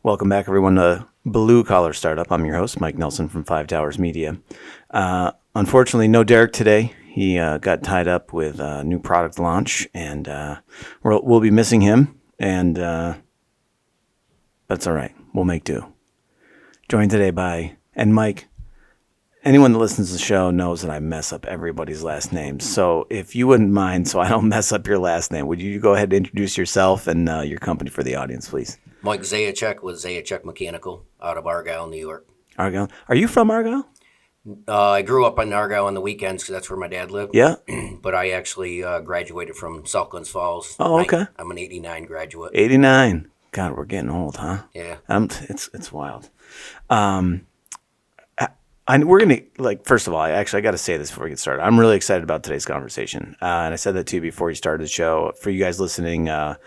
Welcome back, everyone, to Blue Collar Startup. I'm your host, Mike Nelson from 5 Towers Media. Unfortunately, no Derek today. He got tied up with a new product launch, and we'll be missing him, and that's all right. We'll make do. Joined today by, and Mike, anyone that listens to the show knows that I mess up everybody's last names. So if you wouldn't mind, so I don't mess up your last name, would you go ahead and introduce yourself and your company for the audience, please? Mike Zayachek with Zayachek Mechanical out of Argyle, New York. Argyle. Are you from Argyle? I grew up in Argyle on the weekends because that's where my dad lived. Yeah. But I actually graduated from South Glens Falls. Oh, okay. I'm an 89 graduate. 89. God, we're getting old, huh? Yeah. It's wild. We're going to, first of all, I got to say this before we get started. I'm really excited about today's conversation. And I said that to you before you started the show. For you guys listening, I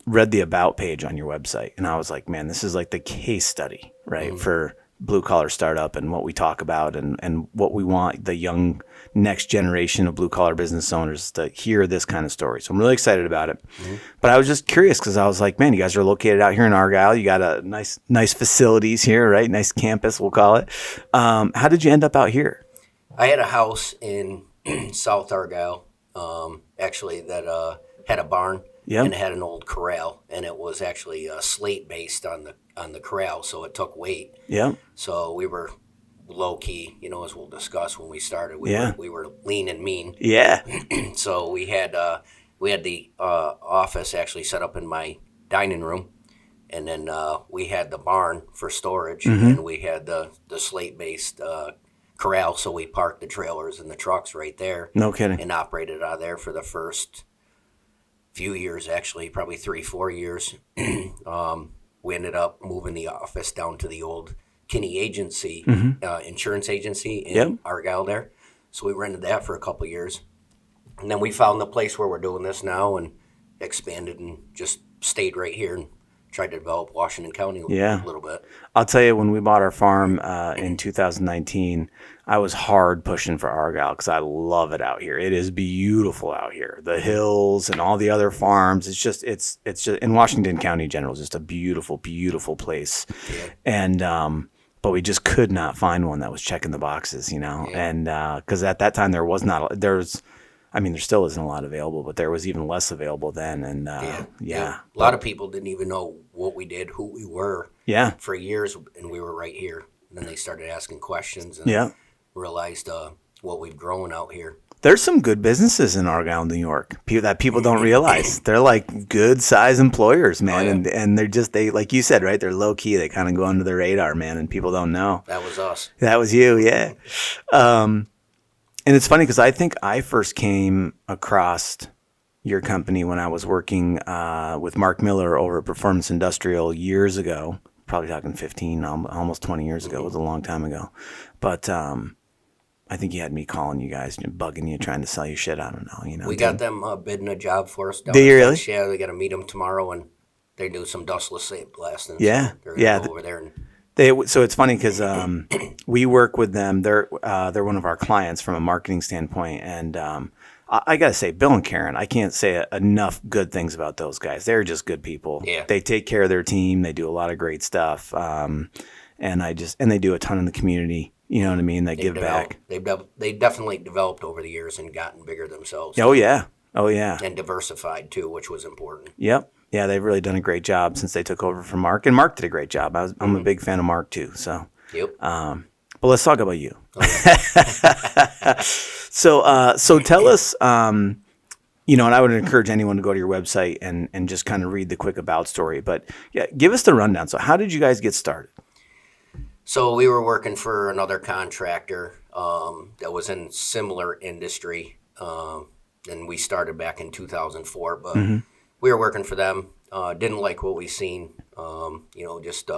read the About page on your website, and I was like, man, this is like the case study, right, for blue collar startup and what we talk about and what we want the young next generation of blue collar business owners to hear this kind of story. So I'm really excited about it. But I was just curious because I was like, man, you guys are located out here in Argyle. You got a nice facilities here, right? Nice campus, we'll call it. How did you end up out here? I had a house in South Argyle, actually, that had a barn. Yep. And it had an old corral, and it was actually slate based on the corral, so it took weight. Yeah. So we were low key, as we'll discuss when we started. We were lean and mean. Yeah. So we had the office actually set up in my dining room, and then we had the barn for storage, and we had the slate based corral. So we parked the trailers and the trucks right there. No kidding. And operated out of there for the first few years, actually, probably 3-4 years. We ended up moving the office down to the old Kinney agency, insurance agency in Argyle there. So we rented that for a couple of years. And then we found the place where we're doing this now and expanded and just stayed right here and tried to develop Washington County a little bit. I'll tell you, when we bought our farm in 2019, I was hard pushing for Argyle because I love it out here. It is beautiful out here. The hills and all the other farms. It's just in Washington County in general, just a beautiful, beautiful place. Yeah. And but we just could not find one that was checking the boxes, And because at that time there still isn't a lot available, but there was even less available then. And a lot of people didn't even know what we did, who we were. Yeah. For years, and we were right here. And then they started asking questions and realized what we've grown out here. There's some good businesses in Argyle, New York, that people don't realize. They're like good size employers, man, and they're like you said, right? They're low key. They kind of go under the radar, man, and people don't know. That was us. That was you, yeah. And it's funny because I think I first came across your company when I was working with Mark Miller over at Performance Industrial years ago. Probably talking 15, almost 20 years ago. It was a long time ago. But I think you had me calling you guys and bugging you, trying to sell you shit. I don't know. We got them bidding a job for us. Did you really? Yeah, we got to meet them tomorrow, and they do some dustless sandblasting. Yeah, so they're gonna go over there and. So it's funny because we work with them. They're one of our clients from a marketing standpoint, and I gotta say, Bill and Karen, I can't say enough good things about those guys. They're just good people. Yeah. They take care of their team. They do a lot of great stuff, and they do a ton in the community. You know what I mean? They give back. They definitely developed over the years and gotten bigger themselves. Oh yeah. And diversified too, which was important. Yep. Yeah, they've really done a great job since they took over from Mark, and Mark did a great job. I'm a big fan of Mark too. So. Yep. But let's talk about you. Okay. So tell us, and I would encourage anyone to go to your website and just kind of read the quick about story. But yeah, give us the rundown. So how did you guys get started? So we were working for another contractor that was in similar industry, and we started back in 2004. But we were working for them. Didn't like what we seen. Just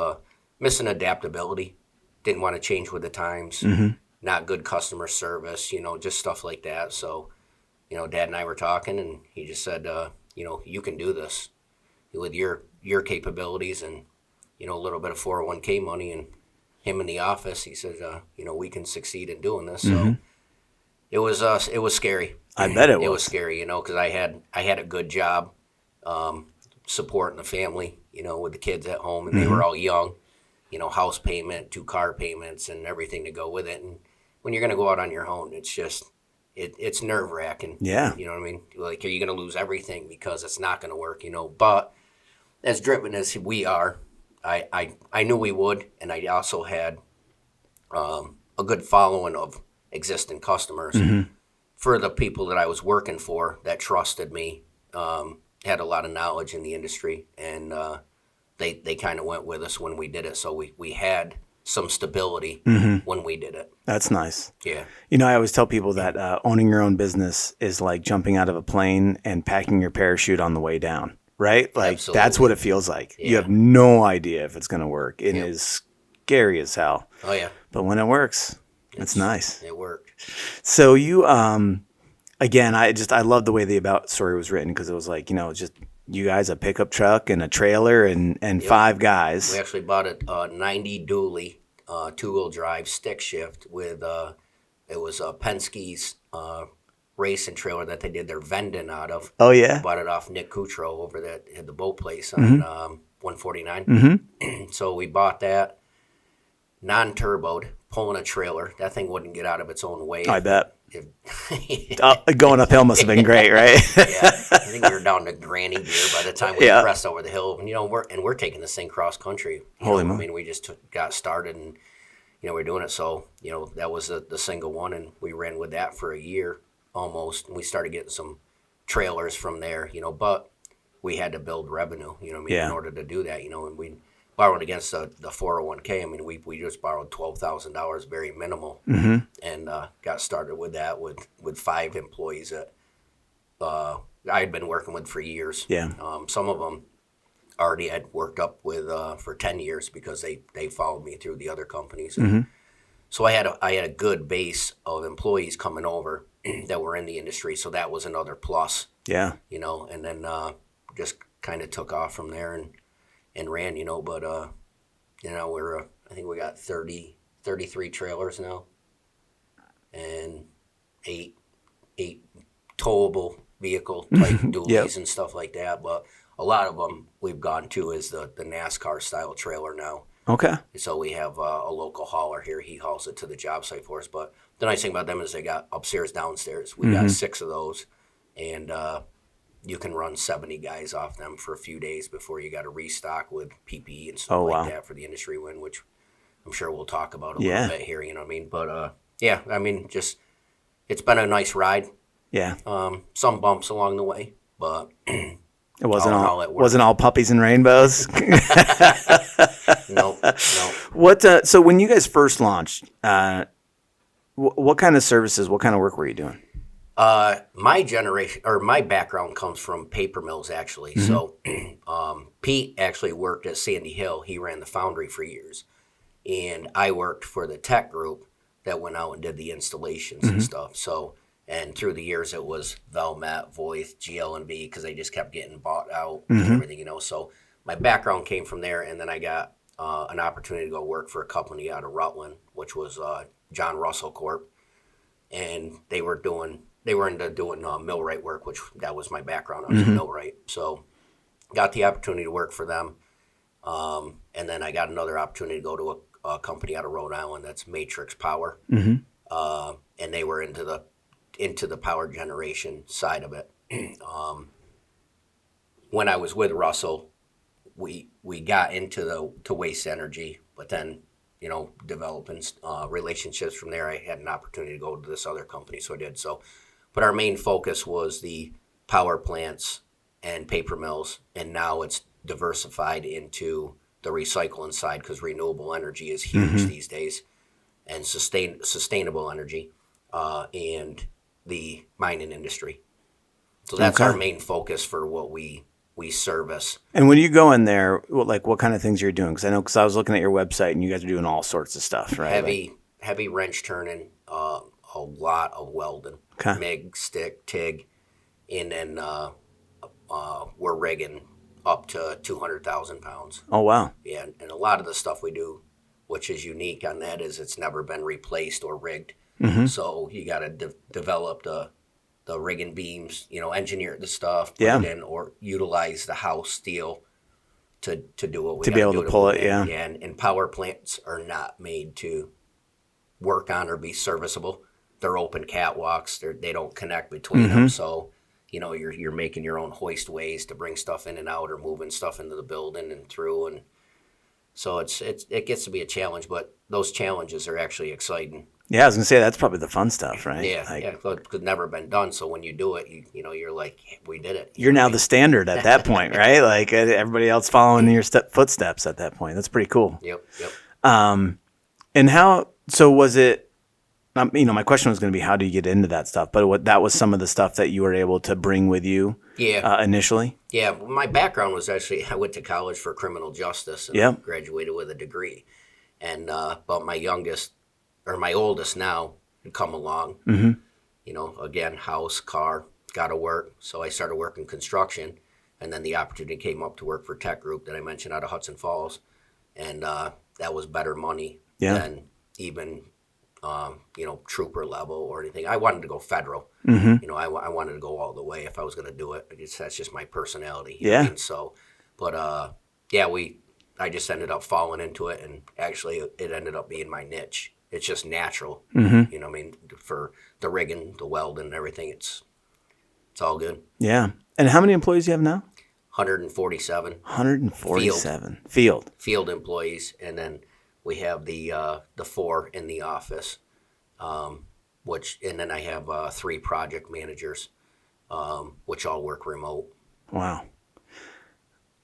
missing adaptability. Didn't want to change with the times. Not good customer service. Just stuff like that. So, Dad and I were talking, and he just said, you can do this with your capabilities and a little bit of 401k money and him in the office. He said, we can succeed in doing this. So it was scary. I bet it was. It was scary, because I had a good job. supporting the family, with the kids at home, and they were all young, house payment, 2 car payments, and everything to go with it. And when you're going to go out on your own, it's just, it's nerve wracking. Yeah. You know what I mean? Like, are you going to lose everything because it's not going to work, But as driven as we are, I knew we would, and I also had a good following of existing customers for the people that I was working for that trusted me, had a lot of knowledge in the industry, and they kind of went with us when we did it. So we had some stability when we did it. That's nice. Yeah. I always tell people that owning your own business is like jumping out of a plane and packing your parachute on the way down, right? Like Absolutely. That's what it feels like. Yeah. You have no idea if it's going to work. It is scary as hell. Oh, yeah. But when it works, it's nice. It worked. So you, again, I love the way the About story was written, because it was like, just you guys, a pickup truck and a trailer and 5 guys. We actually bought a 90 dually, 2-wheel drive stick shift with, it was Penske's racing trailer that they did their vending out of. Oh, yeah? Bought it off Nick Cutro over at the boat place on 149. So we bought that, non-turboed, pulling a trailer. That thing wouldn't get out of its own way. I bet. Going uphill must have been great, right? Yeah, I think we were down to granny gear by the time we pressed over the hill. And we're taking this thing cross country. Holy moly. I mean, we just got started, and we're doing it. So that was the single one, and we ran with that for a year almost. And we started getting some trailers from there. But we had to build revenue. In order to do that. And we borrowed against the 401k. I mean, we just borrowed $12,000, very minimal, and got started with that with 5 employees that I had been working with for years. Yeah. Some of them already had worked up with for 10 years because they followed me through the other companies. So I had a good base of employees coming over that were in the industry. So that was another plus. Yeah. And then just kind of took off from there and ran, but we're I think we got 33 trailers now, and eight towable vehicle type dualies and stuff like that. But a lot of them we've gone to is the NASCAR style trailer now. Okay. So we have a local hauler here. He hauls it to the job site for us. But the nice thing about them is they got upstairs, downstairs. We got 6 of those, and you can run 70 guys off them for a few days before you got to restock with PPE and stuff that for the industry win, which I'm sure we'll talk about a little bit here, you know what I mean? But, I mean, just it's been a nice ride. Yeah. Some bumps along the way, but it wasn't it wasn't all puppies and rainbows. No. What? So when you guys first launched, what kind of services, what kind of work were you doing? My generation, or my background, comes from paper mills, actually. So Pete actually worked at Sandy Hill. He ran the foundry for years. And I worked for the tech group that went out and did the installations and stuff. So, and through the years, it was Velmet, Voith, GL&B, because they just kept getting bought out and everything, So my background came from there, and then I got an opportunity to go work for a company out of Rutland, which was John Russell Corp. And they were into doing Millwright work, which that was my background. I was a Millwright. So got the opportunity to work for them. And then I got another opportunity to go to a company out of Rhode Island that's Matrix Power. And they were into the power generation side of it. When I was with Russell, we got into waste energy, but then developing relationships from there, I had an opportunity to go to this other company, so I did. So, but our main focus was the power plants and paper mills, and now it's diversified into the recycling side because renewable energy is huge these days, and sustainable energy, and the mining industry. So that's our main focus for what we service. And when you go in there, what kind of things you're doing? Because I was looking at your website and you guys are doing all sorts of stuff, right? Heavy wrench turning, a lot of welding, MIG, stick, TIG, and then we're rigging up to 200,000 pounds. Oh, wow. Yeah, and a lot of the stuff we do, which is unique on that, is it's never been replaced or rigged. So you got to develop the rigging beams, engineer the stuff, put Yeah. it in, or utilize the house steel to do what we To be gotta able do to pull move it, in. yeah. And power plants are not made to work on or be serviceable. They're open catwalks. They don't connect between them. So, you're making your own hoist ways to bring stuff in and out, or moving stuff into the building and through. And so it gets to be a challenge, but those challenges are actually exciting. Yeah, I was gonna say that's probably the fun stuff, right? Yeah, Like, yeah, it's never been done. So when you do it, you're like, "Yeah, we did it." you're now the standard at that point, right? Like everybody else following your footsteps at that point. That's pretty cool. Yep, yep. And so was it, my question was going to be, how do you get into that stuff? But that was some of the stuff that you were able to bring with you initially? Yeah, my background was actually, I went to college for criminal justice and Yep. graduated with a degree. And, but my oldest now had come along, again, house, car, got to work. So I started working construction, and then the opportunity came up to work for Tech Group that I mentioned out of Hudson Falls. And that was better money than even, trooper level or anything. I wanted to go federal. I wanted to go all the way if I was going to do it. That's just my personality. You know what I mean? So, but I just ended up falling into it, and actually it ended up being my niche. It's just natural. For the rigging, the welding, and everything, it's all good. Yeah. And how many employees do you have now? 147. 147. Field employees, and then we have the 4 in the office, and then I have 3 project managers, which all work remote. Wow.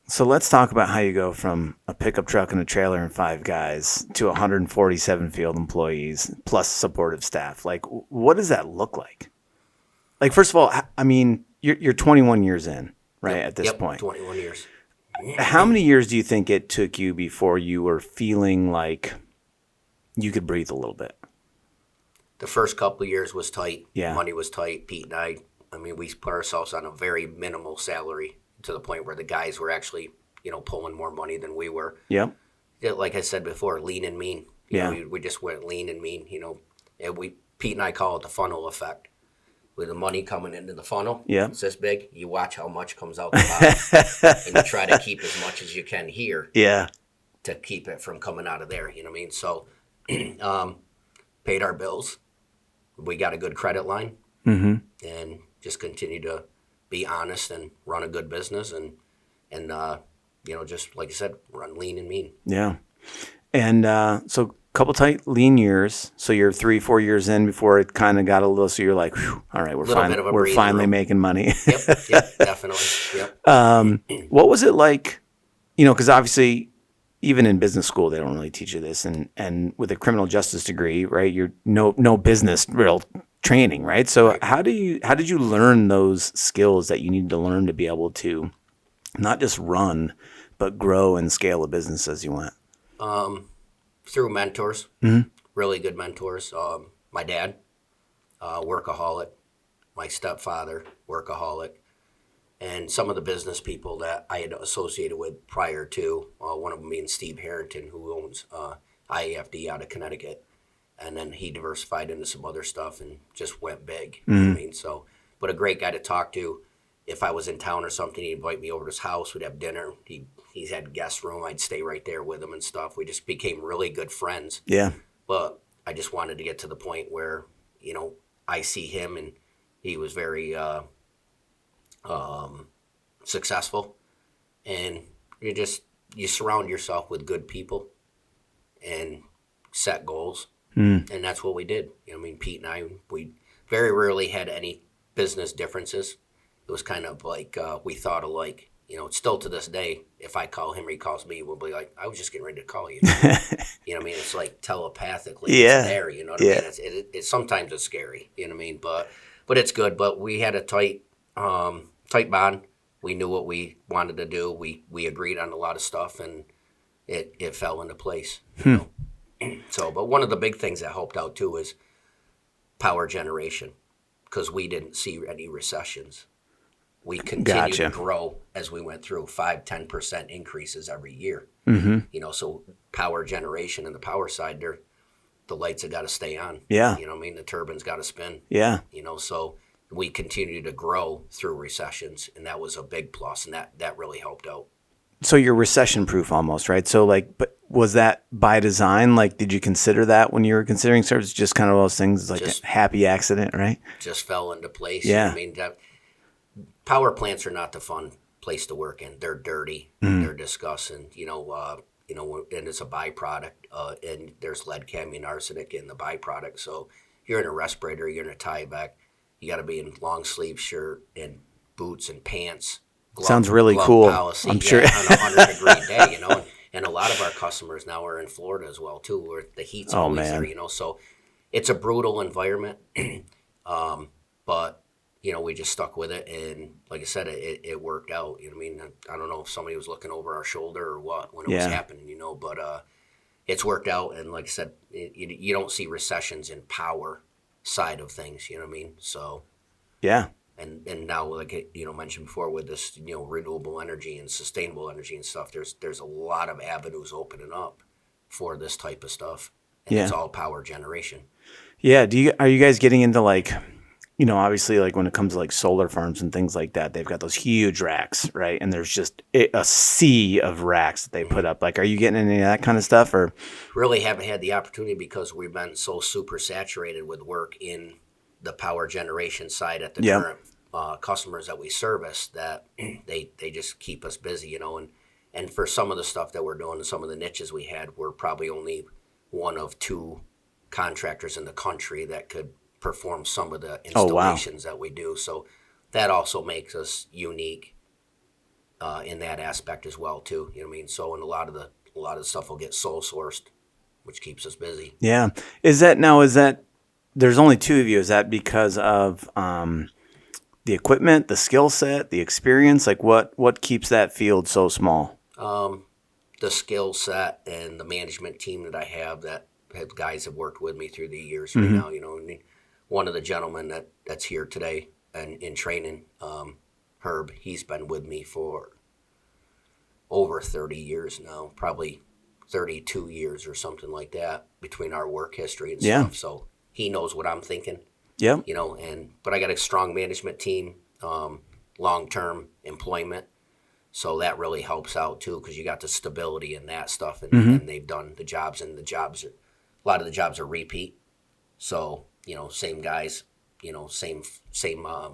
So let's talk about how you go from a pickup truck and a trailer and 5 guys to 147 field employees plus supportive staff. Like, what does that look like? Like, first of all, I mean, you're 21 years in, right, at this point. 21 years. How many years do you think it took you before you were feeling like you could breathe a little bit? The first couple of years was tight. Yeah. Money was tight. Pete and I we put ourselves on a very minimal salary to the point where the guys were actually, pulling more money than we were. Yep. Like I said before, lean and mean. We just went lean and mean, and Pete and I call it the funnel effect. With the money coming into the funnel, it's this big. You watch how much comes out the bottom, and you try to keep as much as you can here. Yeah. To keep it from coming out of there, you know what I mean? So, paid our bills. We got a good credit line, and just continue to be honest and run a good business, and just like I said, run lean and mean. Yeah. And so couple tight lean years. So you're 3-4 years in before it kind of got a little. So you're like, whew, all right, we're finally making money. Yep, definitely. Yep. What was it like? Because obviously, even in business school, they don't really teach you this. And with a criminal justice degree, right? You're no business real training, right? So Right. how did you learn those skills that you need to learn to be able to not just run, but grow and scale a business as you went? Through mentors, really good mentors. My dad, workaholic. My stepfather, workaholic. And some of the business people that I had associated with prior to, one of them being Steve Harrington, who owns IAFD out of Connecticut. And then he diversified into some other stuff and just went big. You know what I mean? So, but a great guy to talk to. If I was in town or something, he'd invite me over to his house. We'd have dinner. He's had guest room. I'd stay right there with him and stuff. We just became really good friends. Yeah. But I just wanted to get to the point where, I see him and he was very successful. And you surround yourself with good people and set goals. And that's what we did. Pete and I, we very rarely had any business differences. It was kind of like we thought alike. Still to this day, if I call him or he calls me, we'll be like, I was just getting ready to call you. You know what I mean? It's like telepathically it's there, you know what I mean? It's sometimes it's scary, you know what I mean? But it's good. But we had a tight bond. We knew what we wanted to do. We agreed on a lot of stuff, and it fell into place. So, but one of the big things that helped out too is power generation, because we didn't see any recessions. We continued to grow as we went through 5-10% increases every year. So power generation and the power side, the lights have got to stay on. Yeah. The turbines got to spin. Yeah. So we continue to grow through recessions, and that was a big plus, and that really helped out. So you're recession proof almost, right? So like, but was that by design? Like, did you consider that when you were considering service? Just kind of those things, like Just a happy accident, right? just fell into place. Yeah. I mean, power plants are not the fun place to work in. They're dirty. They're disgusting. And it's a byproduct. And there's lead, cadmium, arsenic in the byproduct. So you're in a respirator, you're in a Tyvek. You got to be in long sleeve shirt and boots and pants. Sounds really cool. Policy, I'm sure. on a 100-degree day, And a lot of our customers now are in Florida as well too, where the heat's always man. there. So it's a brutal environment, but we just stuck with it, and like I said, it worked out. I don't know if somebody was looking over our shoulder or what when it was happening, but it's worked out, and like I said, you don't see recessions in power side of things. You know what I mean? So Yeah. And now, like mentioned before, with this renewable energy and sustainable energy and stuff, there's a lot of avenues opening up for this type of stuff, and it's all power generation. Yeah. Are you guys getting into like, obviously like when it comes to like solar farms and things like that, they've got those huge racks, right? And there's just a sea of racks that they put up. Like, are you getting any of that kind of stuff, or? Really haven't had the opportunity because we've been so super saturated with work in the power generation side at the current customers that we service that they just keep us busy, and for some of the stuff that we're doing and some of the niches we had, we're probably only one of two contractors in the country that could perform some of the installations that we do. So that also makes us unique in that aspect as well too. You know what I mean? So and a lot of the stuff will get sole sourced, which keeps us busy. Yeah. Is that there's only two of you? Is that because of the equipment, the skill set, the experience? Like what keeps that field so small? The skill set and the management team that I have that guys have worked with me through the years right now. One of the gentlemen that's here today and in training, Herb, he's been with me for over 30 years now, probably 32 years or something like that between our work history and stuff. So he knows what I'm thinking. Yep. But I got a strong management team, long-term employment. So that really helps out too, because you got the stability in that stuff, and they've done the jobs, and a lot of the jobs are repeat. So, same guys, same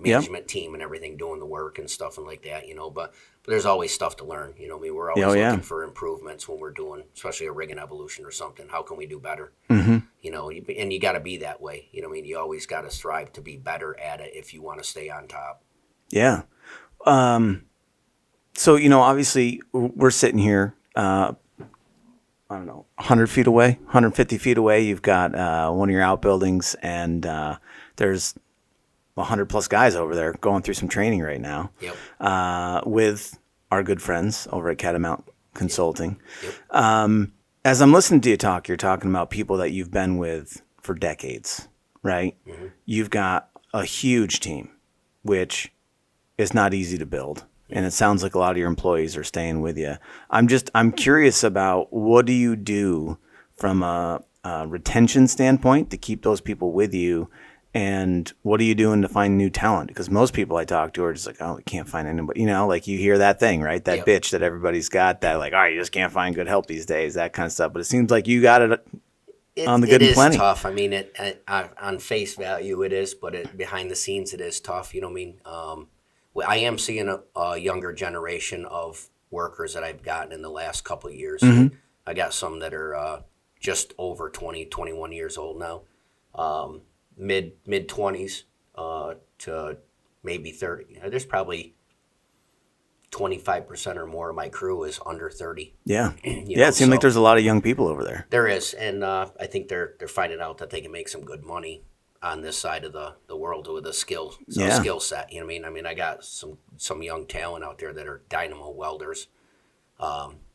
management team and everything doing the work and stuff and like that, but there's always stuff to learn. We're always looking for improvements when we're doing, especially a rigging evolution or something. How can we do better? And you got to be that way. You always got to strive to be better at it if you want to stay on top. Yeah. So, obviously we're sitting here, I don't know, 100 feet away, 150 feet away. You've got one of your outbuildings, and there's 100 plus guys over there going through some training right now. Yep. With our good friends over at Catamount Consulting. Yep. As I'm listening to you talk, you're talking about people that you've been with for decades, right? Mm-hmm. You've got a huge team, which is not easy to build. And it sounds like a lot of your employees are staying with you. I'm curious about, what do you do from a retention standpoint to keep those people with you? And what are you doing to find new talent? Because most people I talk to are just like, oh, we can't find anybody. Like you hear that thing, right? That bitch that everybody's got, that like, you just can't find good help these days, that kind of stuff. But it seems like you got it on the good and plenty. It is tough. I mean, on face value it is, but behind the scenes it is tough. I am seeing a younger generation of workers that I've gotten in the last couple of years. Mm-hmm. I got some that are just over 20, 21 years old now, mid-20s to maybe 30. There's probably 25% or more of my crew is under 30. Yeah. It seems like there's a lot of young people over there. There is, and I think they're finding out that they can make some good money on this side of the world with a skill set. I mean, I got some young talent out there that are dynamo welders.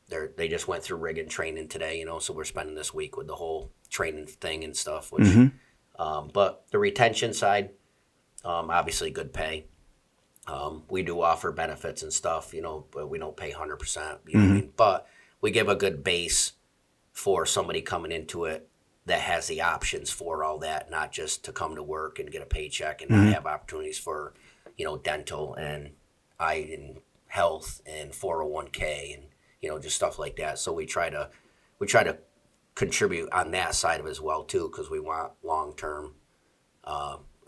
They just went through rig and training today, so we're spending this week with the whole training thing and stuff. Which, but the retention side, obviously good pay. We do offer benefits and stuff, but we don't pay 100%. What I mean? But we give a good base for somebody coming into it that has the options for all that, not just to come to work and get a paycheck and not have opportunities for, dental and eye and health and 401k and, just stuff like that. So we try to contribute on that side of it as well too, because we want long-term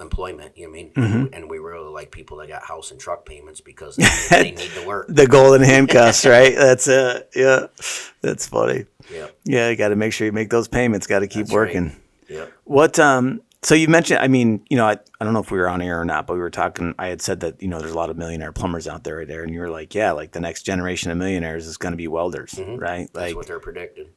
employment, and we really like people that got house and truck payments because they need to work. The golden handcuffs, right? That's it. Yeah. That's funny. Yeah. Yeah. You got to make sure you make those payments. Got to keep working. Right. Yeah. What, so you mentioned, I don't know if we were on air or not, but we were talking, I had said that, there's a lot of millionaire plumbers out there right there. And you were like, yeah, like the next generation of millionaires is going to be welders, right? That's Like what they're predicting.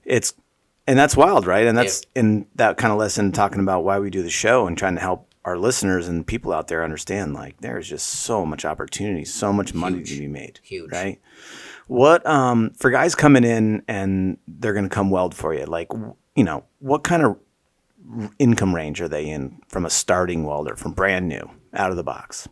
And that's wild, right? And that's in that kind of lesson talking about why we do the show and trying to help our listeners and people out there understand, like, there's just so much opportunity, so much money to be made. Huge. Right? What, for guys coming in and they're going to come weld for you, like, what kind of income range are they in from a starting welder, from brand new, out of the box?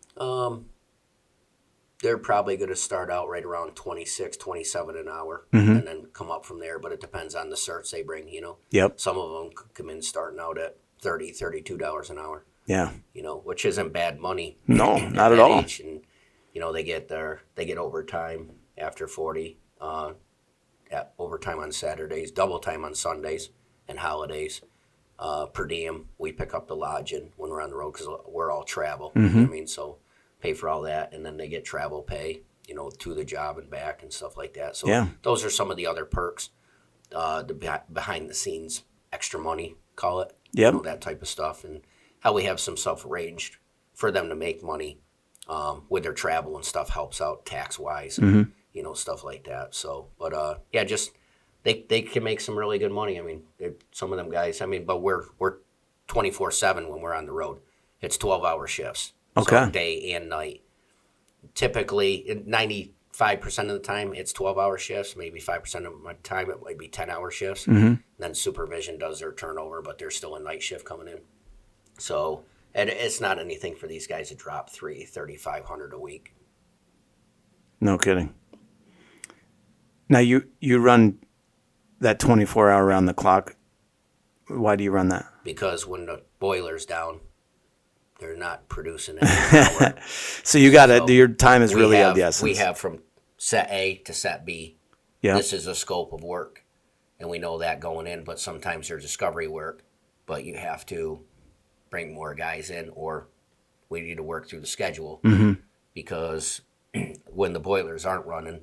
They're probably going to start out right around 26, 27 an hour and then come up from there. But it depends on the certs they bring, Yep. Some of them come in starting out at $30, $32 an hour. Yeah. Which isn't bad money. No, not at all. Age. And, they get overtime after 40, overtime on Saturdays, double time on Sundays and holidays. Per diem, we pick up the lodging when we're on the road because we're all travel. You know what I mean? So pay for all that, and then they get travel pay, to the job and back and stuff like that. So those are some of the other perks, the behind the scenes extra money, call it. Yep. That type of stuff, and how we have some stuff arranged for them to make money with their travel and stuff helps out tax wise, stuff like that. So, but just they can make some really good money. I mean, some of them guys. But we're 24/7 when we're on the road. It's 12-hour shifts. Okay. So day and night. Typically, 95% of the time, it's 12-hour shifts. Maybe 5% of my time, it might be 10-hour shifts. Then supervision does their turnover, but there's still a night shift coming in. So and it's not anything for these guys to drop $3,500 a week. No kidding. Now you run that 24-hour around the clock. Why do you run that? Because when the boiler's down, they're not producing any power. So you got to, your time is really of the essence. We have from set A to set B. Yeah. This is a scope of work, and we know that going in, but sometimes there's discovery work, but you have to bring more guys in, or we need to work through the schedule because when the boilers aren't running,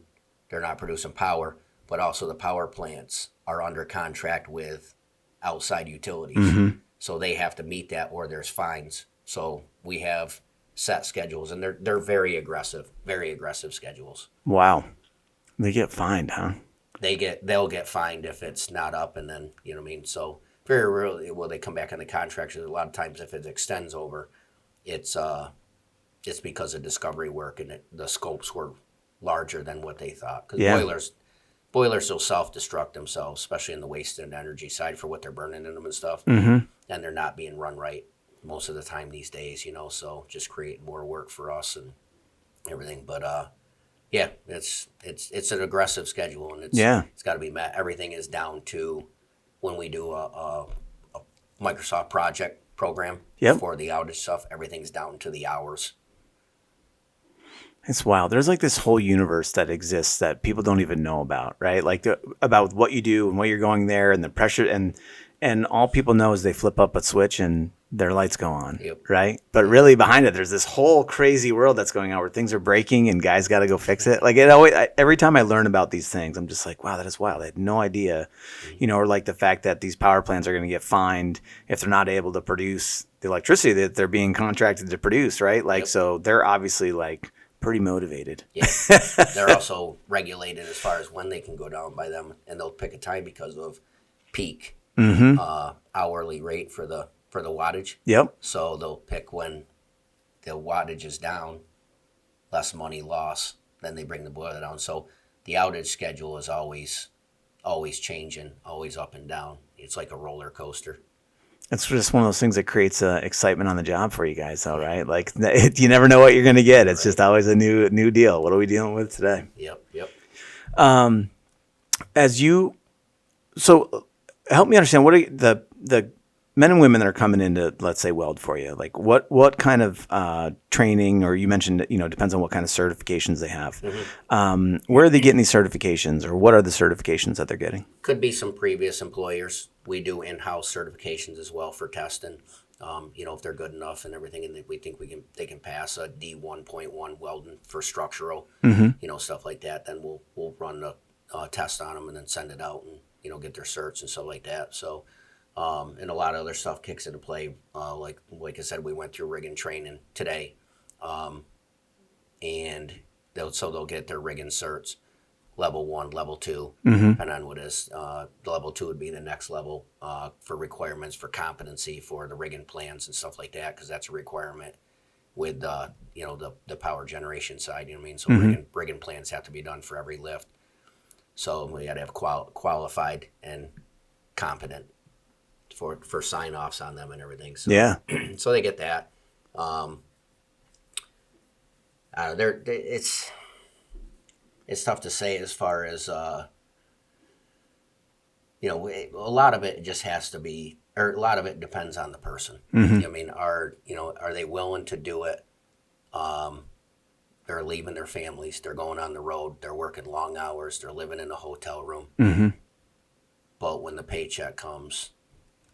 they're not producing power, but also the power plants are under contract with outside utilities. So they have to meet that or there's fines. So we have set schedules, and they're very aggressive schedules. Wow. They get fined, huh? They'll get fined if it's not up, and then, you know what I mean? So very rarely will they come back on the contract. A lot of times if it extends over, it's because of discovery work and the scopes were larger than what they thought. Because boilers will self-destruct themselves, especially in the waste and energy side for what they're burning in them and stuff. And they're not being run right most of the time these days, so just create more work for us and everything. But it's an aggressive schedule, and it's got to be met. Everything is down to when we do a Microsoft project program for the outage stuff, everything's down to the hours. It's wild. There's like this whole universe that exists that people don't even know about, right? Like about what you do and what you're going there and the pressure, and all people know is they flip up a switch and their lights go on, right? But really behind it, there's this whole crazy world that's going on where things are breaking and guys got to go fix it. Like every time I learn about these things, I'm just like, wow, that is wild. I had no idea, or like the fact that these power plants are going to get fined if they're not able to produce the electricity that they're being contracted to produce, right? Like, so they're obviously like pretty motivated. Yeah, they're also regulated as far as when they can go down by them, and they'll pick a time because of peak hourly rate for the wattage. Yep. So they'll pick when the wattage is down, less money loss, then they bring the boiler down. So the outage schedule is always changing, always up and down. It's like a roller coaster. It's just one of those things that creates excitement on the job for you guys, though, right? Like you never know what you're going to get. It's just always a new deal. What are we dealing with today? Yep. So help me understand, what are the men and women that are coming into, let's say, weld for you, like what kind of training, or you mentioned, depends on what kind of certifications they have. Where are they getting these certifications, or what are the certifications that they're getting? Could be some previous employers. We do in-house certifications as well for testing. If they're good enough and everything, and we think they can pass a D1.1 welding for structural, stuff like that. Then we'll run the test on them and then send it out and get their certs and stuff like that. So. And a lot of other stuff kicks into play. Like I said, we went through rigging training today, and they'll get their rigging certs, level 1, level 2, depending on what it is. The level 2 would be the next level for requirements for competency for the rigging plans and stuff like that, because that's a requirement with the power generation side. So rigging plans have to be done for every lift. So we got to have qualified and competent for sign-offs on them and everything. So, yeah. So they get that. It's tough to say as far as a lot of it just has to be, or a lot of it depends on the person. Are they willing to do it? They're leaving their families. They're going on the road. They're working long hours. They're living in a hotel room. But when the paycheck comes,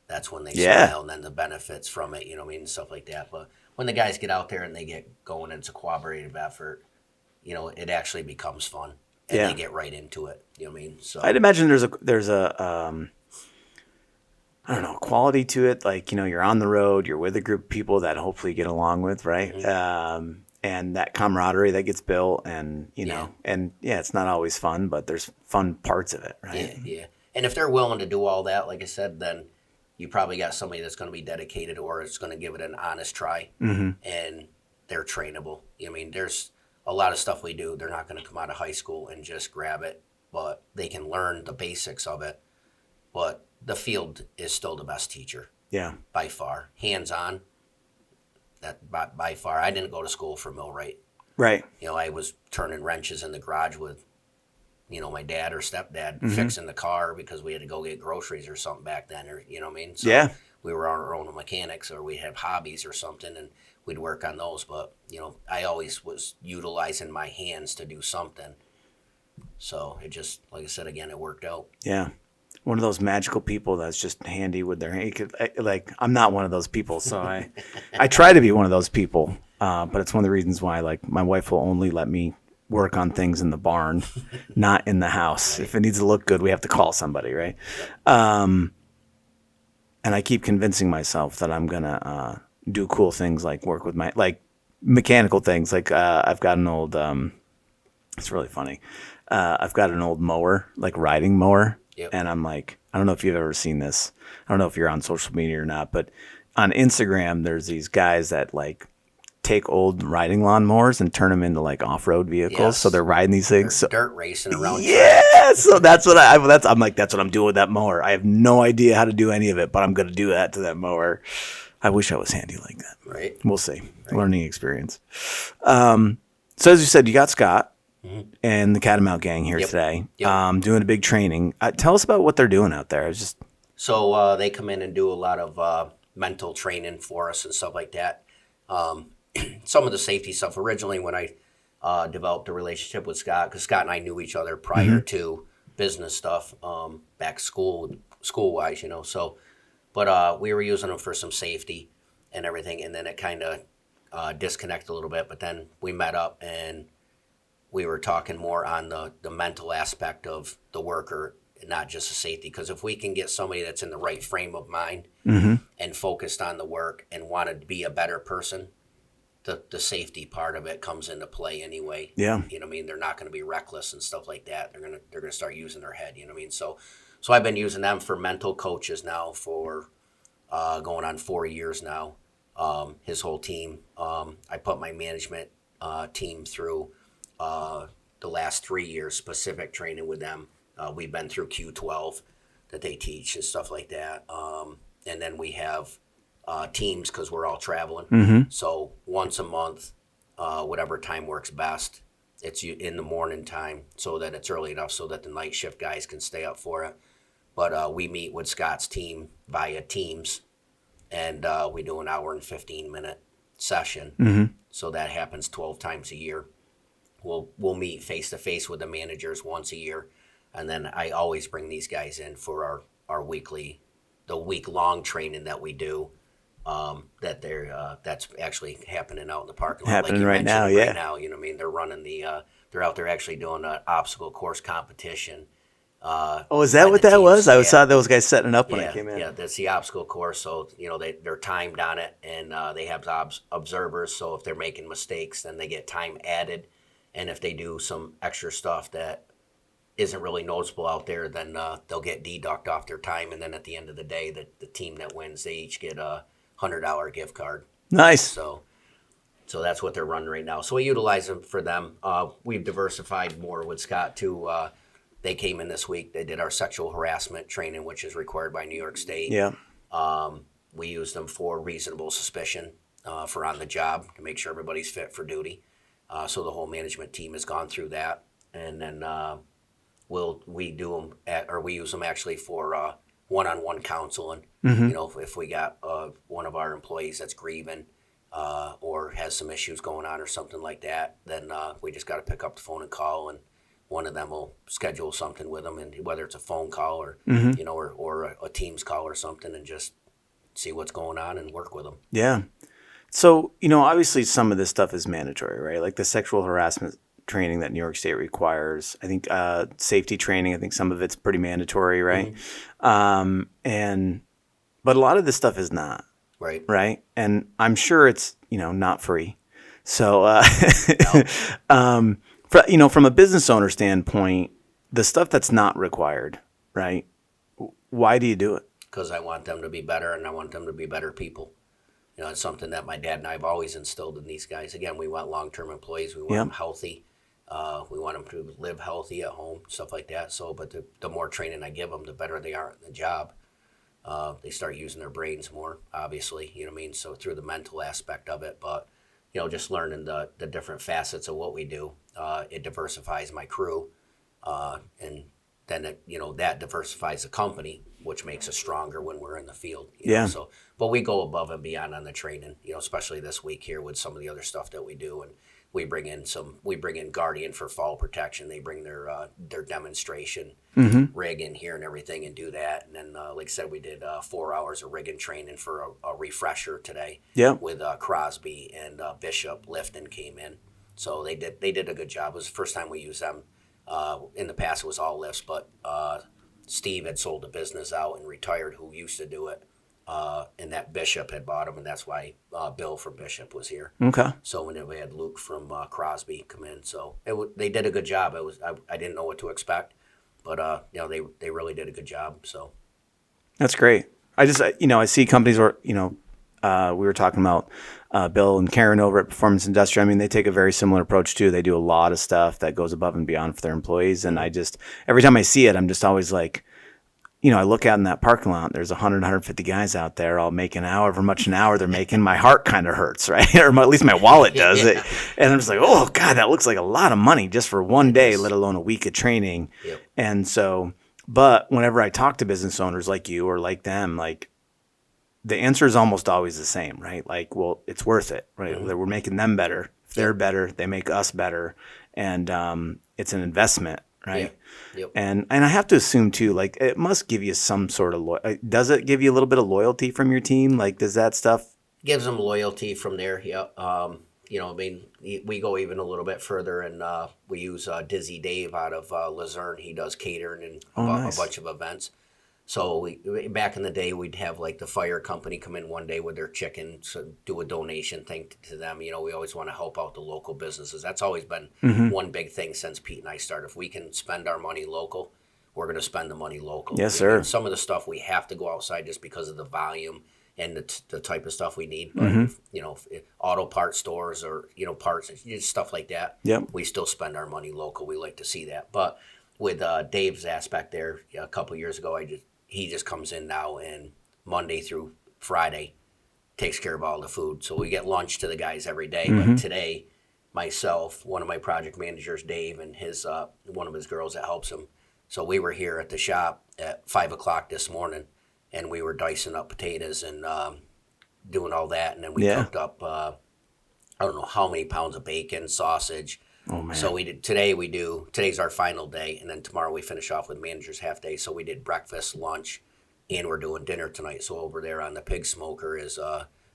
that's when they smile, and then the benefits from it, and stuff like that. But when the guys get out there and they get going, it's a cooperative effort, it actually becomes fun, and they get right into it. So I'd imagine there's a I don't know, quality to it. Like, you're on the road, you're with a group of people that hopefully you get along with, right? And that camaraderie that gets built, and it's not always fun, but there's fun parts of it, right? Yeah. And if they're willing to do all that, like I said, then you probably got somebody that's going to be dedicated, or it's going to give it an honest try, and they're trainable. There's a lot of stuff we do. They're not going to come out of high school and just grab it, but they can learn the basics of it. But the field is still the best teacher. Yeah. By far. Hands-on, that by far. I didn't go to school for Millwright. Right. I was turning wrenches in the garage with my dad or stepdad fixing the car because we had to go get groceries or something back then, or So we were our own mechanics, or we'd have hobbies or something, and we'd work on those. But I always was utilizing my hands to do something. So it just, like I said again, it worked out. Yeah. One of those magical people that's just handy with their hand. I'm not one of those people, so I try to be one of those people. But it's one of the reasons why, my wife will only let me work on things in the barn, not in the house. Right. If it needs to look good, we have to call somebody, right? And I keep convincing myself that I'm gonna do cool things, like work with my mechanical things. I've got an old. It's really funny. I've got an old mower, riding mower, and I'm I don't know if you've ever seen this. I don't know if you're on social media or not, but on Instagram, there's these guys that take old riding lawnmowers and turn them into off-road vehicles. Yes. So they're riding these things. Dirt racing around. Yeah. So that's what I'm that's what I'm doing with that mower. I have no idea how to do any of it, but I'm going to do that to that mower. I wish I was handy like that. Right. We'll see. Right. Learning experience. So as you said, you got Scott and the Catamount gang here today, doing a big training. Tell us about what they're doing out there. So they come in and do a lot of mental training for us and stuff like that. Some of the safety stuff. Originally, when I developed a relationship with Scott, because Scott and I knew each other prior to business stuff, back school-wise, So, but we were using them for some safety and everything, and then it kind of disconnected a little bit. But then we met up, and we were talking more on the mental aspect of the worker, not just the safety. Because if we can get somebody that's in the right frame of mind and focused on the work and wanted to be a better person, the safety part of it comes into play anyway. Yeah. They're not going to be reckless and stuff like that. They're going to start using their head, So I've been using them for mental coaches now for going on 4 years now. His whole team. I put my management team through the last 3 years specific training with them. We've been through Q12 that they teach and stuff like that. And then we have teams because we're all traveling. So once a month, whatever time works best, it's in the morning time so that it's early enough so that the night shift guys can stay up for it. But we meet with Scott's team via Teams and we do an hour and 15-minute session. So that happens 12 times a year. We'll meet face to face with the managers once a year, and then I always bring these guys in for our the week-long training that we do. That's actually happening out in the parking lot. Happening like you right now, mentioned, yeah. Right now, you know what I mean? They're running they're out there actually doing an obstacle course competition. Oh, is that what that was? I saw those guys setting it up when I came in. Yeah, that's the obstacle course. So, they're timed on it, and they have observers. So if they're making mistakes, then they get time added. And if they do some extra stuff that isn't really noticeable out there, then they'll get deduct off their time. And then at the end of the day, the team that wins, they each get a $100 gift card. Nice. So that's what they're running right now. So we utilize them for them. We've diversified more with Scott too. They came in this week. They did our sexual harassment training, which is required by New York State. Yeah. We use them for reasonable suspicion for on the job to make sure everybody's fit for duty. So the whole management team has gone through that, and then we use them actually for one-on-one counseling. If we got one of our employees that's grieving or has some issues going on or something like that, then we just got to pick up the phone and call, and one of them will schedule something with them, and whether it's a phone call or or a Teams call or something, and just see what's going on and work with them. Yeah. So, obviously some of this stuff is mandatory, right? Like the sexual harassment training that New York State requires. I think safety training, I think some of it's pretty mandatory, right? But a lot of this stuff is not. Right. Right? And I'm sure it's, not free. So, from a business owner standpoint, the stuff that's not required, right? Why do you do it? Because I want them to be better, and I want them to be better people. It's something that my dad and I have always instilled in these guys. Again, we want long-term employees. We want them healthy. We want them to live healthy at home, stuff like that. So, but the more training I give them, the better they are in the job. They start using their brains more, obviously. You know what I mean? So through the mental aspect of it, but just learning the different facets of what we do, it diversifies my crew, and then that diversifies the company, which makes us stronger when we're in the field. So, but we go above and beyond on the training, especially this week here with some of the other stuff that we do, and we bring in Guardian for fall protection. They bring their demonstration rig in here and everything and do that. And then, like I said, we did 4 hours of rigging training for a refresher today. With Crosby and Bishop. Lifton came in, so they did a good job. It was the first time we used them. In the past, it was all lifts, but Steve had sold the business out and retired, who used to do it, and that Bishop had bought him, and that's why Bill from Bishop was here. Okay. So when we had Luke from Crosby come in, so they did a good job. I didn't know what to expect, but they really did a good job. So that's great. I just I see companies where we were talking about Bill and Karen over at Performance Industrial. I mean, they take a very similar approach too. They do a lot of stuff that goes above and beyond for their employees. And every time I see it, I'm just always like, I look out in that parking lot, there's 100, 150 guys out there all making however much an hour they're making. My heart kind of hurts, right? Or at least my wallet does. And I'm just like, oh God, that looks like a lot of money just for one day, let alone a week of training. And so, but whenever I talk to business owners like you or like them, like, the answer is almost always the same, right? Like, well, it's worth it, right? We're making them better. If they're better, they make us better. And it's an investment, right? And I have to assume too, like, it must give you some sort of does it give you a little bit of loyalty from your team? Like, does that stuff gives them loyalty from there? We go even a little bit further, and we use Dizzy Dave out of Luzerne. He does catering and a bunch of events. So back in the day, we'd have like the fire company come in one day with their chicken, so do a donation thing to them. We always want to help out the local businesses. That's always been one big thing since Pete and I started. If we can spend our money local, we're going to spend the money local. Yes, sir. And some of the stuff we have to go outside just because of the volume and the type of stuff we need. But if auto parts stores or parts, just stuff like that. We still spend our money local. We like to see that. But with Dave's aspect there, a couple of years ago, he just comes in now, and Monday through Friday takes care of all the food. So we get lunch to the guys every day. But today, myself, one of my project managers, Dave, and his one of his girls that helps him. So we were here at the shop at 5 o'clock this morning, and we were dicing up potatoes and doing all that, and then we cooked up I don't know how many pounds of bacon, sausage. Oh man. So today's our final day, and then tomorrow we finish off with manager's half day. So we did breakfast, lunch, and we're doing dinner tonight. So over there on the pig smoker is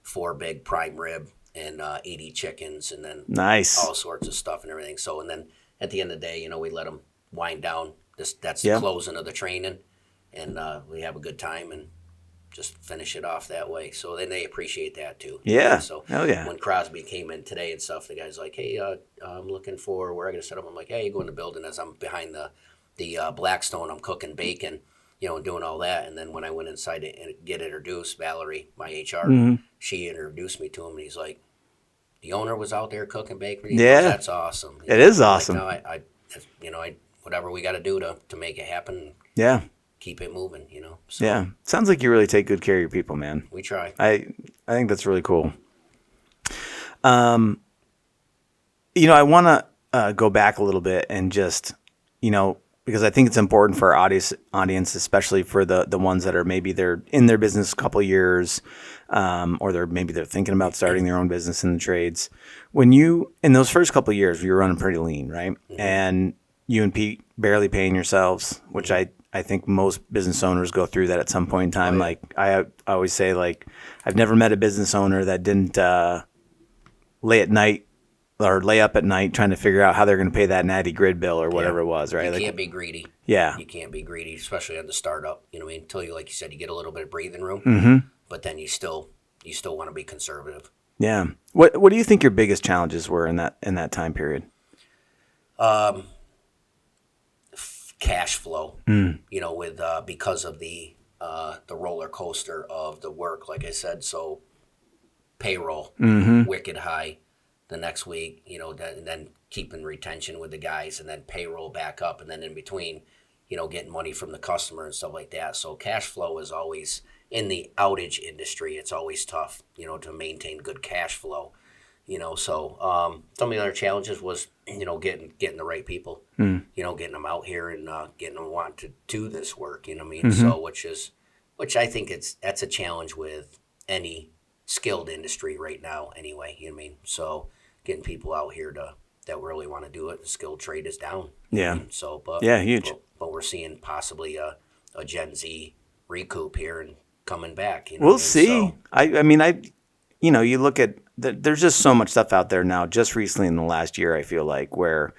4 big prime rib and 80 chickens, and then nice, all sorts of stuff and everything. So and then at the end of the day, we let them wind down. That's the closing of the training, and we have a good time and just finish it off that way. So then they appreciate that too. Yeah. So hell yeah. when Crosby came in today and stuff, the guy's like, hey, I'm looking for where I got to set up. I'm like, hey, go in the building. As I'm behind the Blackstone, I'm cooking bacon, and doing all that. And then when I went inside to get introduced, Valerie, my HR, she introduced me to him, and he's like, the owner was out there cooking bacon. Yeah. That's awesome. It is awesome. Like, no, I whatever we got to do to make it happen. Yeah. Keep it moving, So yeah. Sounds like you really take good care of your people, man. we try. I think that's really cool. I want to go back a little bit and just, because I think it's important for our audience, especially for the ones that are maybe they're in their business a couple of years, or they're thinking about starting their own business in the trades. When you, in those first couple of years, you were running pretty lean, right? Mm-hmm. And you and Pete barely paying yourselves, which I think most business owners go through that at some point in time. Oh, yeah. Like I always say, like, I've never met a business owner that didn't lay up at night trying to figure out how they're going to pay that natty grid bill or whatever it was, right? You can't be greedy. Yeah. You can't be greedy, especially on the startup. Until you, like you said, you get a little bit of breathing room, but then you still want to be conservative. Yeah. What do you think your biggest challenges were in that time period? Cash flow, with because of the roller coaster of the work, like I said. So payroll, wicked high the next week, and then keeping retention with the guys, and then payroll back up, and then in between, getting money from the customer and stuff like that. So cash flow is always, in the outage industry, it's always tough, to maintain good cash flow. So some of the other challenges was, getting the right people, getting them out here and getting them want to do this work, So which I think that's a challenge with any skilled industry right now anyway, So getting people out here that really want to do it, the skilled trade is down. Yeah. So, but yeah, huge. But we're seeing possibly a Gen Z recoup here and coming back. We'll see. So, you look at, there's just so much stuff out there now, just recently in the last year, I feel like, where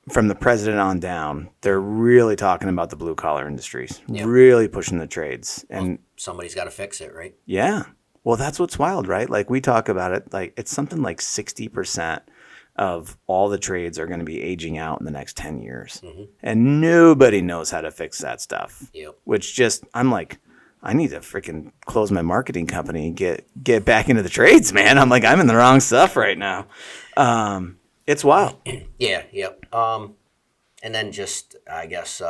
from the president on down, they're really talking about the blue collar industries, really pushing the trades. And somebody's got to fix it, right? Yeah. Well, that's what's wild, right? Like we talk about it, like it's something like 60% of all the trades are going to be aging out in the next 10 years. And nobody knows how to fix that stuff. Yep. Which just, I'm like, I need to freaking close my marketing company and get back into the trades, man. I'm like, I'm in the wrong stuff right now. It's wild. Yeah, yep. And then just, I guess,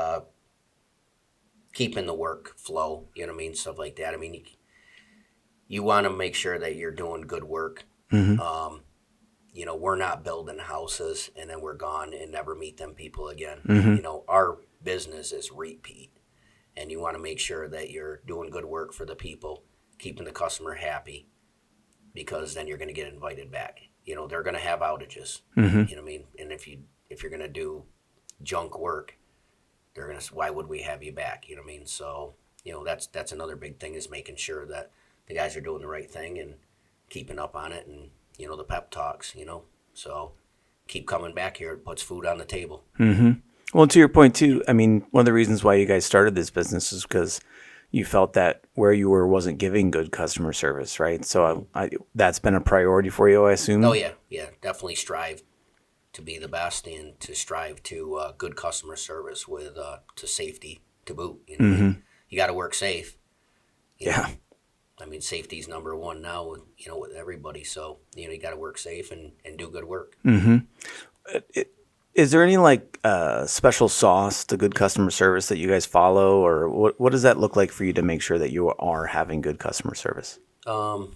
keeping the work flow, stuff like that. You want to make sure that you're doing good work. We're not building houses and then we're gone and never meet them people again. Our business is repeat. And you want to make sure that you're doing good work for the people, keeping the customer happy, because then you're going to get invited back. They're going to have outages. And if you're going to do junk work, they're going to. Why would we have you back? So that's another big thing, is making sure that the guys are doing the right thing and keeping up on it, and the pep talks. So keep coming back here. It puts food on the table. Well, to your point too, one of the reasons why you guys started this business is because you felt that where you were wasn't giving good customer service, right? So that's been a priority for you, I assume? Oh, yeah. Yeah, definitely strive to be the best and to strive to good customer service with to safety to boot. You got to work safe. Yeah. Safety's number one now with everybody. So, you got to work safe and do good work. Is there any special sauce to good customer service that you guys follow, or what does that look like for you to make sure that you are having good customer service? I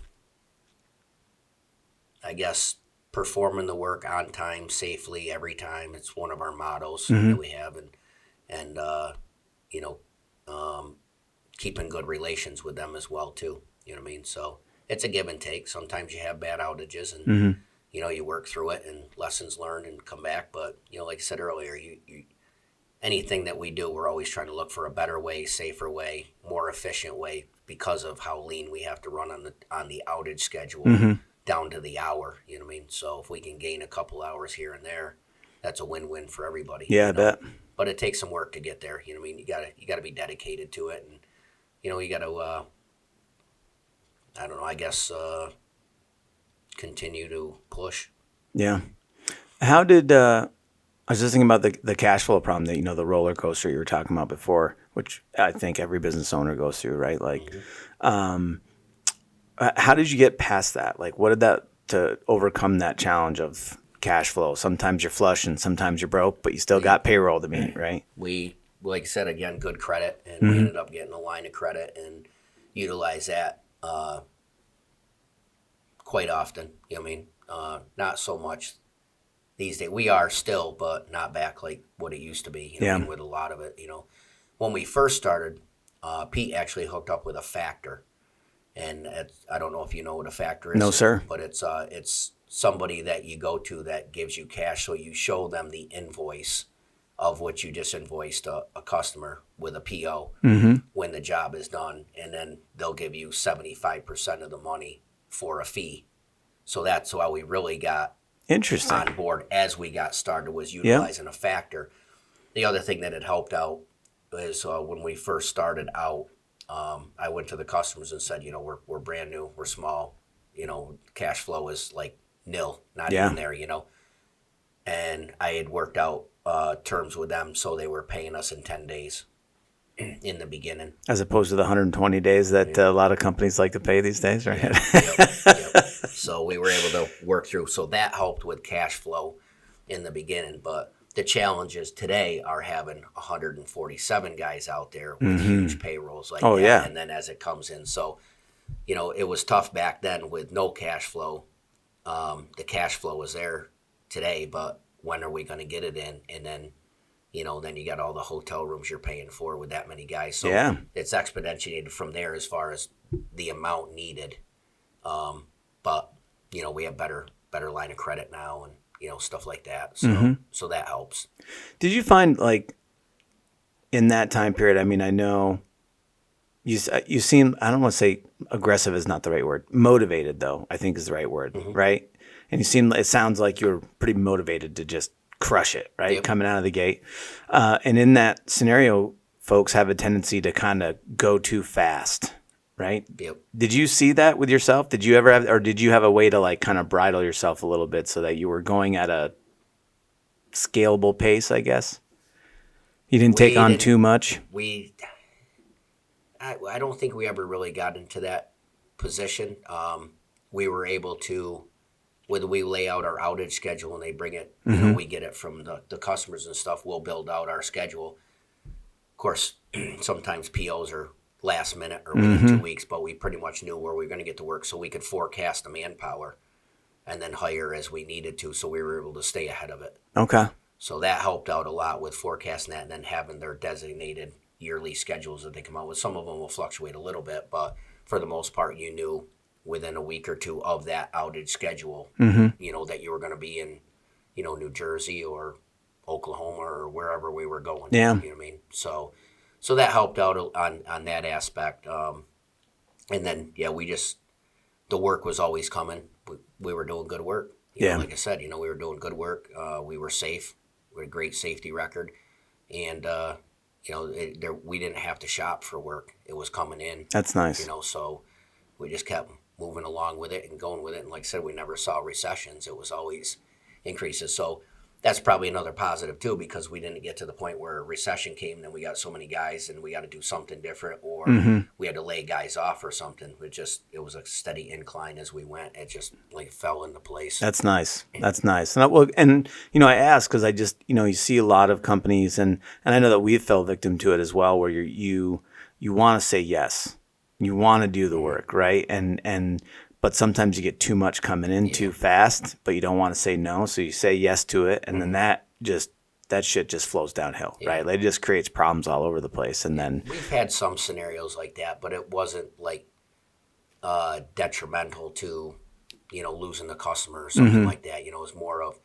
guess performing the work on time, safely, every time. It's one of our mottos that we have, and keeping good relations with them as well too. So it's a give and take. Sometimes you have bad outages and, you work through it and lessons learned and come back. But, like I said earlier, anything that we do, we're always trying to look for a better way, safer way, more efficient way because of how lean we have to run on the outage schedule down to the hour. You know what I mean? So if we can gain a couple hours here and there, that's a win-win for everybody. Yeah, I bet. But it takes some work to get there. You know what I mean? You gotta be dedicated to it, and you got to I don't know. I guess continue to push. Yeah. How did I was just thinking about the cash flow problem that the roller coaster you were talking about before, which I think every business owner goes through, right? Like, how did you get past that? Like, what did that to overcome that challenge of cash flow? Sometimes you're flush and sometimes you're broke, but you still got payroll to meet, right? We, like I said, again, good credit, and we ended up getting a line of credit and utilize that quite often. You know what I mean? Not so much these days. We are still, but not back like what it used to be. You know what I mean? With a lot of it, when we first started, Pete actually hooked up with a factor, and I don't know if you know what a factor is. No, sir. But it's somebody that you go to that gives you cash, so you show them the invoice of what you just invoiced a customer with a PO when the job is done, and then they'll give you 75% of the money for a fee. So that's how we really got on board as we got started, was utilizing a factor. The other thing that had helped out is when we first started out, I went to the customers and said, we're brand new, we're small, cash flow is like nil, not even there, and I had worked out terms with them, so they were paying us in 10 days in the beginning. As opposed to the 120 days that a lot of companies like to pay these days, right? Yep. So we were able to work through. So that helped with cash flow in the beginning. But the challenges today are having 147 guys out there with huge payrolls like that. Yeah. And then as it comes in. So, it was tough back then with no cash flow. The cash flow was there today, but when are we going to get it in? And then, then you got all the hotel rooms you're paying for with that many guys. So it's exponentiated from there as far as the amount needed. But, we have better line of credit now and, stuff like that. So, so that helps. Did you find, like, in that time period, I mean, I know you seem, I don't want to say aggressive is not the right word. Motivated, though, I think is the right word, right? And it sounds like you were pretty motivated to just crush it, right? Coming out of the gate. And in that scenario, folks have a tendency to kind of go too fast, right? Yep. Did you see that with yourself? Did you ever have, or did you have a way to like kind of bridle yourself a little bit so that you were going at a scalable pace, I guess? You didn't take on too much? I don't think we ever really got into that position. We were able to, when we lay out our outage schedule and they bring it, we get it from the customers and stuff, we'll build out our schedule. Of course, sometimes POs are last minute or within 2 weeks, but we pretty much knew where we were going to get to work, so we could forecast the manpower and then hire as we needed to, so we were able to stay ahead of it. Okay. So that helped out a lot with forecasting that and then having their designated yearly schedules that they come out with. Some of them will fluctuate a little bit, but for the most part, you knew within a week or two of that outage schedule, that you were going to be in, New Jersey or Oklahoma or wherever we were going. Yeah. You know what I mean? So that helped out on that aspect. And then, the work was always coming. We were doing good work. You know, like I said, we were doing good work. We were safe. We had a great safety record. And, we didn't have to shop for work. It was coming in. That's nice. So we just kept moving along with it and going with it. And like I said, we never saw recessions. It was always increases. So that's probably another positive too, because we didn't get to the point where a recession came and then we got so many guys and we got to do something different, or we had to lay guys off or something. It was a steady incline as we went. It just like fell into place. That's nice. That's nice. And I ask because I just, you see a lot of companies and I know that we fell victim to it as well, where you want to say yes. You want to do the work, right? But sometimes you get too much coming in too fast, but you don't want to say no. So you say yes to it. And then that shit just flows downhill, right? Like, it just creates problems all over the place. And then we've had some scenarios like that, but it wasn't like detrimental to, losing the customer or something like that. It was more of,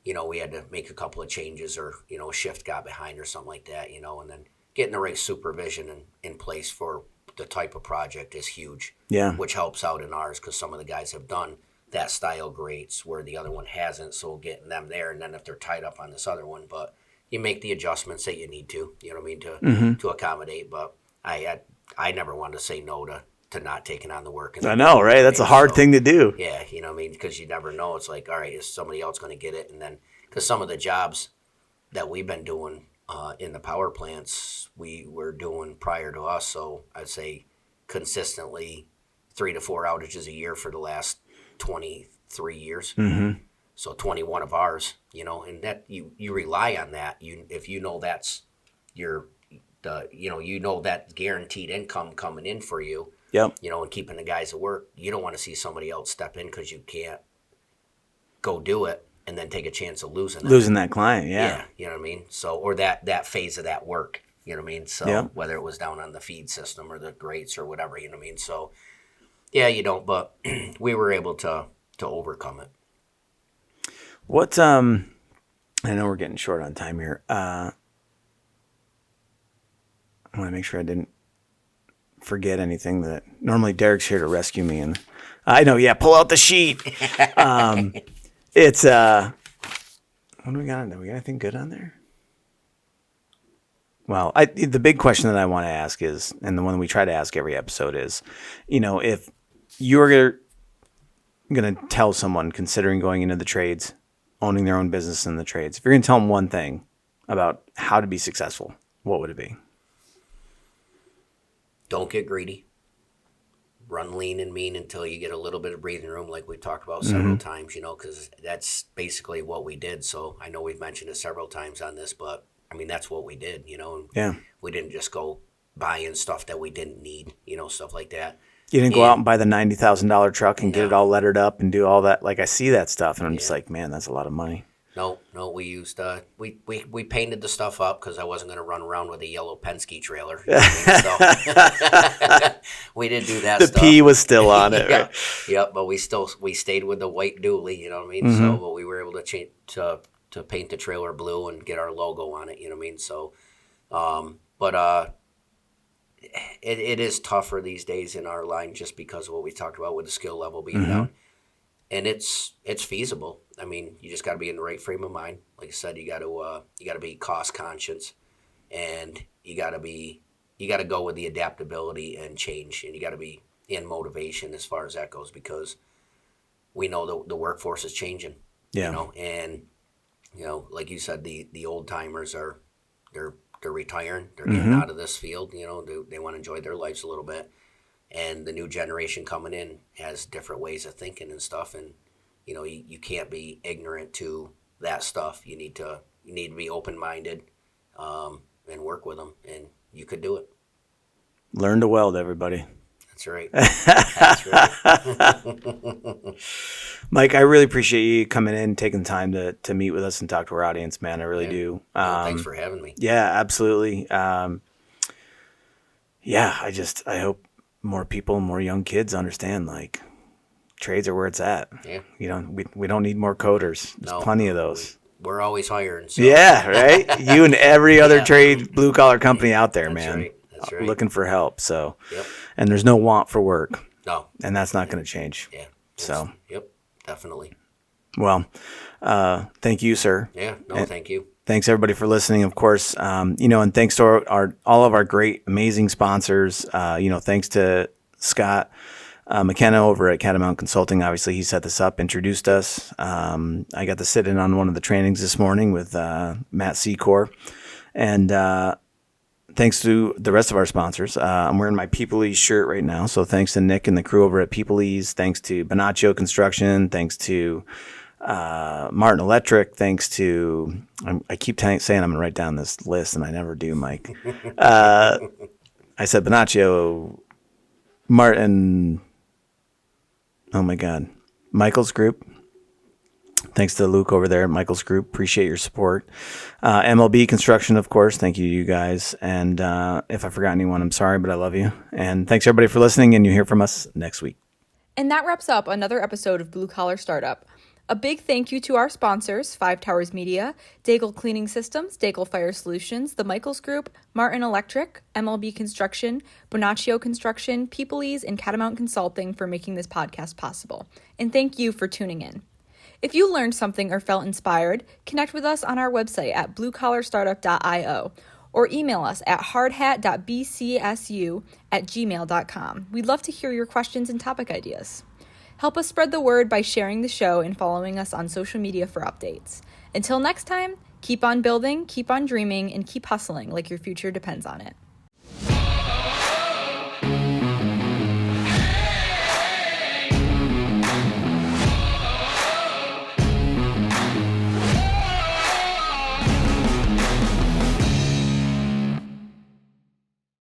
we had to make a couple of changes or, a shift got behind or something like that, and then getting the right supervision in place for the type of project is huge. Yeah. Which helps out in ours because some of the guys have done that style grates where the other one hasn't. So getting them there, and then if they're tied up on this other one, but you make the adjustments that you need to, to accommodate. But I never wanted to say no to not taking on the work. I know, right? That's a hard thing to do. Yeah, because you never know. It's like, all right, is somebody else going to get it? And then, because some of the jobs that we've been doing in the power plants, we were doing prior to us. So I'd say consistently 3 to 4 outages a year for the last 23 years. Mm-hmm. So 21 of ours, and that you rely on that. If that's that guaranteed income coming in for you. Yep. And keeping the guys at work, you don't want to see somebody else step in because you can't go do it and then take a chance of losing that client. Yeah. You know what I mean? So, or that phase of that work, you know what I mean? So whether it was down on the feed system or the grates or whatever, you know what I mean? So yeah, you don't, but we were able to overcome it. What, I know we're getting short on time here. I want to make sure I didn't forget anything that normally Derek's here to rescue me. And I know, yeah, pull out the sheet. It's, what do we got on there? We got anything good on there? Well, the big question that I want to ask is, and the one we try to ask every episode is, if you're going to tell someone considering going into the trades, owning their own business in the trades, if you're going to tell them one thing about how to be successful, what would it be? Don't get greedy. Run lean and mean until you get a little bit of breathing room, like we talked about several times, because that's basically what we did. So I know we've mentioned it several times on this, but I mean, that's what we did, and we didn't just go buying stuff that we didn't need, stuff like that. You didn't go out and buy the $90,000 truck and get it all lettered up and do all that. Like, I see that stuff, and I'm just like, man, that's a lot of money. No, we used we painted the stuff up because I wasn't going to run around with a yellow Penske trailer. So we did do that. The stuff. P was still on it. Yeah, right? Yep. But we stayed with the white dually. You know what I mean? So, but we were able to change to paint the trailer blue and get our logo on it. You know what I mean? So, it is tougher these days in our line just because of what we talked about with the skill level being down. And it's feasible. I mean, you just got to be in the right frame of mind. Like I said, you got to be cost conscious, and you got to go with the adaptability and change, and you got to be in motivation as far as that goes because we know the workforce is changing. Yeah. And like you said, the old timers they're retiring, they're getting out of this field. They want to enjoy their lives a little bit. And the new generation coming in has different ways of thinking and stuff. And, you can't be ignorant to that stuff. You need to be open-minded and work with them. And you could do it. Learn to weld, everybody. That's right. That's right. Mike, I really appreciate you coming in, taking time to meet with us and talk to our audience, man. I really do. Thanks for having me. Yeah, absolutely. I hope more people, more young kids understand, like, trades are where it's at. Yeah. We don't need more coders. There's plenty of those. We're always hiring. So. Yeah, right? You and every other trade blue-collar company out there, man. Right. That's right. Looking for help. So, and there's no want for work. No. And that's not going to change. Yeah. So. Yep, definitely. Well, thank you, sir. Yeah, thank you. Thanks, everybody, for listening, of course. And thanks to all of our great, amazing sponsors. Thanks to Scott McKenna over at Catamount Consulting. Obviously, he set this up, introduced us. I got to sit in on one of the trainings this morning with Matt Secor. And thanks to the rest of our sponsors. I'm wearing my People-Ease shirt right now. So thanks to Nick and the crew over at People-Ease. Thanks to Bonaccio Construction. Thanks to Martin Electric. Thanks to, I keep saying I'm going to write down this list, and I never do, Mike. I said Bonaccio, Martin, oh my God, Michael's Group, Thanks to Luke over there at Michael's Group. Appreciate your support. MLB Construction, of course. Thank you guys. And if I forgot anyone, I'm sorry, but I love you. And thanks everybody for listening, and you'll hear from us next week. And that wraps up another episode of Blue Collar Startup. A big thank you to our sponsors, 5 Towers Media, Daigle Cleaning Systems, Daigle Fire Solutions, The Michaels Group, Martin Electric, MLB Construction, Bonaccio Construction, Peoplease, and Catamount Consulting for making this podcast possible. And thank you for tuning in. If you learned something or felt inspired, connect with us on our website at bluecollarstartup.io or email us at hardhat.bcsu@gmail.com. We'd love to hear your questions and topic ideas. Help us spread the word by sharing the show and following us on social media for updates. Until next time, keep on building, keep on dreaming, and keep hustling like your future depends on it.